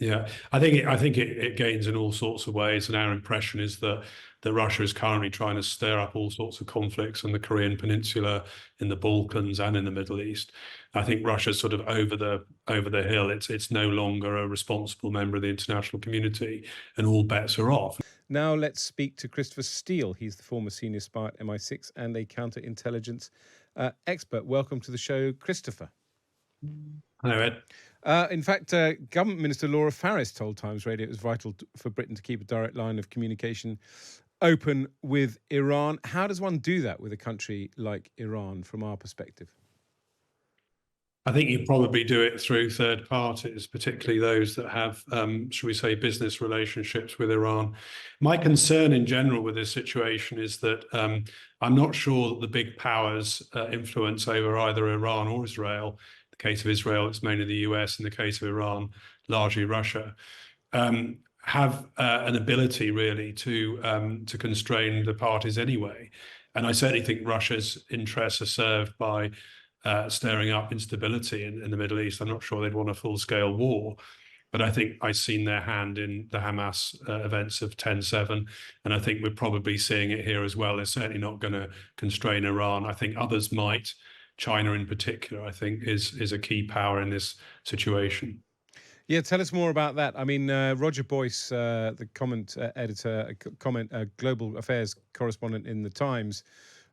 Yeah, I think it gains in all sorts of ways, and our impression is that Russia is currently trying to stir up all sorts of conflicts in the Korean Peninsula, in the Balkans, and in the Middle East. I think Russia's sort of over the hill. It's no longer a responsible member of the international community, and all bets are off. Now let's speak to Christopher Steele. He's the former senior spy at MI6 and a counterintelligence expert. Welcome to the show, Christopher. Hello, Ed. In fact, Government Minister Laura Farris told Times Radio it was vital for Britain to keep a direct line of communication open with Iran. How does one do that with a country like Iran from our perspective? I think you probably do it through third parties, particularly those that have, shall we say, business relationships with Iran. My concern in general with this situation is that I'm not sure that the big powers' influence over either Iran or Israel. In the case of Israel, it's mainly the US. In the case of Iran, largely Russia. Have an ability really to constrain the parties anyway, and I certainly think Russia's interests are served by stirring up instability in the Middle East. I'm not sure they'd want a full-scale war, but I think I've seen their hand in the Hamas events of 10/7, and I think we're probably seeing it here as well. They're certainly not going to constrain Iran. I think others might. China in particular, I think, is a key power in this situation. Yeah, tell us more about that. I mean, Roger Boyce, the comment editor, global affairs correspondent in the Times,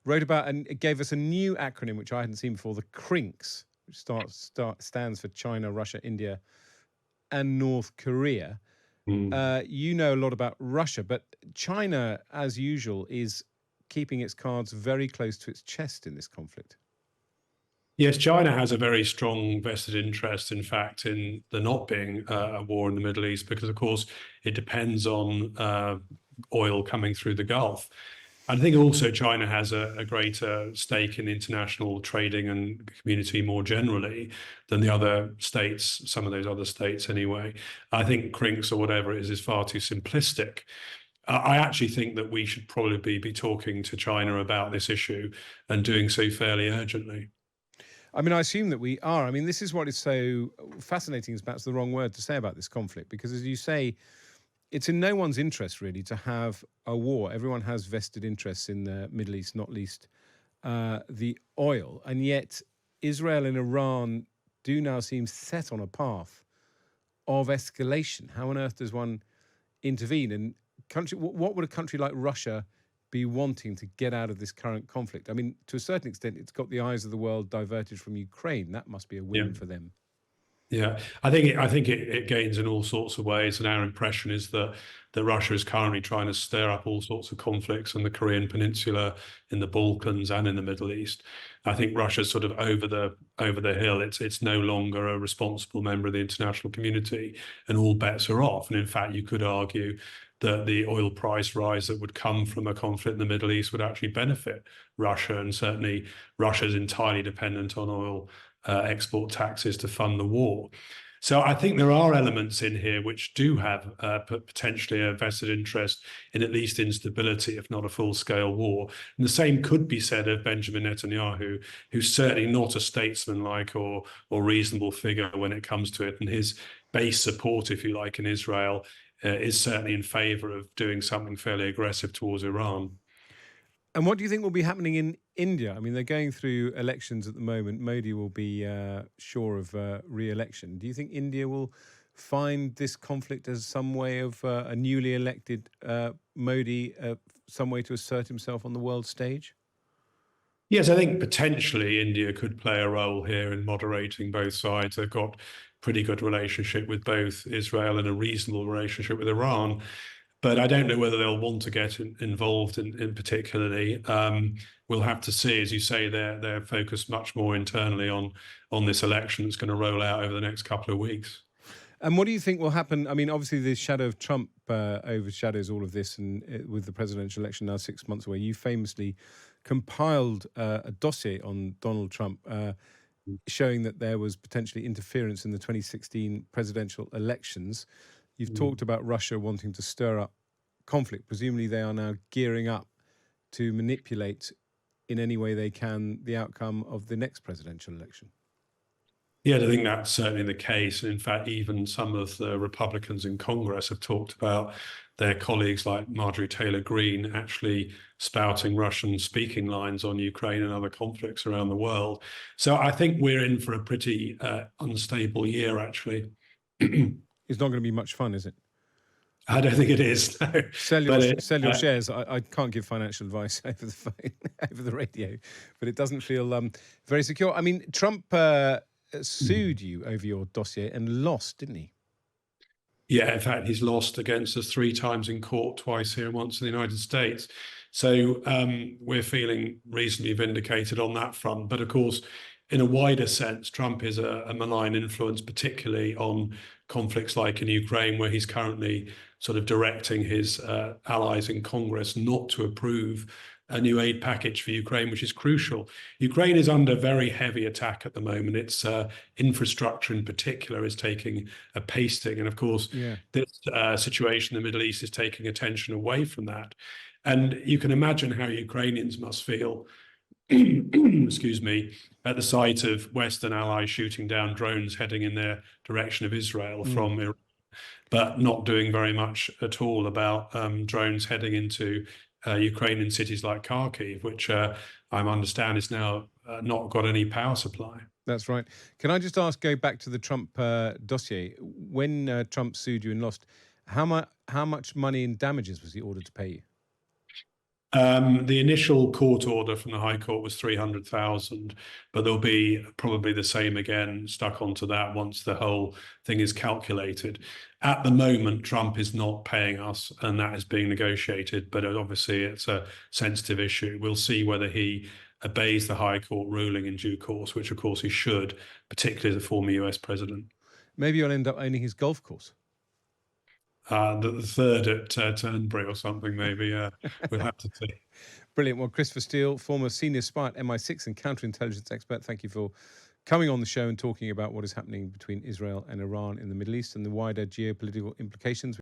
wrote about and it gave us a new acronym which I hadn't seen before, the CRINKS, which stands for China, Russia, India, and North Korea. You know a lot about Russia, but China, as usual, is keeping its cards very close to its chest in this conflict. Yes, China has a very strong vested interest, in fact, in there not being a war in the Middle East, because, of course, it depends on oil coming through the Gulf. I think also China has a greater stake in international trading and community more generally than the other states, some of those other states anyway. I think CRINKS or whatever it is far too simplistic. I actually think that we should probably be talking to China about this issue and doing so fairly urgently. I mean, I assume that we are. I mean, this is what is so fascinating, is perhaps the wrong word to say about this conflict, because as you say, it's in no one's interest really to have a war. Everyone has vested interests in the Middle East, not least the oil. And yet Israel and Iran do now seem set on a path of escalation. How on earth does one intervene? And what would a country like Russia be wanting to get out of this current conflict? I mean, to a certain extent, it's got the eyes of the world diverted from Ukraine. That must be a win for them. Yeah, I think it gains in all sorts of ways, and our impression is that Russia is currently trying to stir up all sorts of conflicts in the Korean Peninsula, in the Balkans, and in the Middle East. I think Russia's sort of over the hill. It's no longer a responsible member of the international community, and all bets are off. And in fact, you could argue that the oil price rise that would come from a conflict in the Middle East would actually benefit Russia, and certainly Russia is entirely dependent on oil export taxes to fund the war. So I think there are elements in here which do have potentially a vested interest in at least instability, if not a full-scale war. And the same could be said of Benjamin Netanyahu, who's certainly not a statesman-like or reasonable figure when it comes to it. And his base support, if you like, in Israel is certainly in favor of doing something fairly aggressive towards Iran. And what do you think will be happening in India? I mean, they're going through elections at the moment. Modi will be sure of re-election. Do you think India will find this conflict as some way of a newly elected Modi, some way to assert himself on the world stage? Yes, I think potentially India could play a role here in moderating both sides. They've got pretty good relationship with both Israel and a reasonable relationship with Iran. But I don't know whether they'll want to get involved in particularly. We'll have to see. As you say, they're focused much more internally on this election that's going to roll out over the next couple of weeks. And what do you think will happen? I mean, obviously, the shadow of Trump overshadows all of this, and with the presidential election now 6 months away, you famously compiled a dossier on Donald Trump, showing that there was potentially interference in the 2016 presidential elections. You've talked about Russia wanting to stir up conflict. Presumably they are now gearing up to manipulate in any way they can the outcome of the next presidential election. Yeah, I think that's certainly the case. And in fact, even some of the Republicans in Congress have talked about their colleagues like Marjorie Taylor Greene actually spouting Russian speaking lines on Ukraine and other conflicts around the world. So I think we're in for a pretty unstable year, actually. It's not going to be much fun, is it? I don't think it is, no. But Sell your shares. I can't give financial advice over the phone, over the radio, but it doesn't feel very secure. I mean, Trump sued you over your dossier and lost, didn't he? Yeah, in fact, he's lost against us 3 times in court, twice here and once in the United States. So we're feeling reasonably vindicated on that front. But of course, in a wider sense, Trump is a malign influence, particularly on conflicts like in Ukraine, where he's currently sort of directing his allies in Congress not to approve a new aid package for Ukraine, which is crucial. Ukraine is under very heavy attack at the moment. Its infrastructure in particular is taking a pasting. And of course, this situation in the Middle East is taking attention away from that. And you can imagine how Ukrainians must feel, excuse me, at the sight of Western allies shooting down drones heading in their direction of Israel from Iran, but not doing very much at all about drones heading into Ukrainian cities like Kharkiv, which I understand is now not got any power supply. That's right. Can I just ask, go back to the Trump dossier? When Trump sued you and lost, how much money in damages was he ordered to pay you? The initial court order from the High Court was 300,000, but there'll be probably the same again stuck onto that once the whole thing is calculated. At the moment, Trump is not paying us, and that is being negotiated, but obviously it's a sensitive issue. We'll see whether he obeys the High Court ruling in due course, which of course he should, particularly as a former US president. Maybe you'll end up owning his golf course. The third at Turnberry or something, maybe. We'll have to see. Brilliant. Well, Christopher Steele, former senior spy at MI6 and counterintelligence expert, thank you for coming on the show and talking about what is happening between Israel and Iran in the Middle East and the wider geopolitical implications.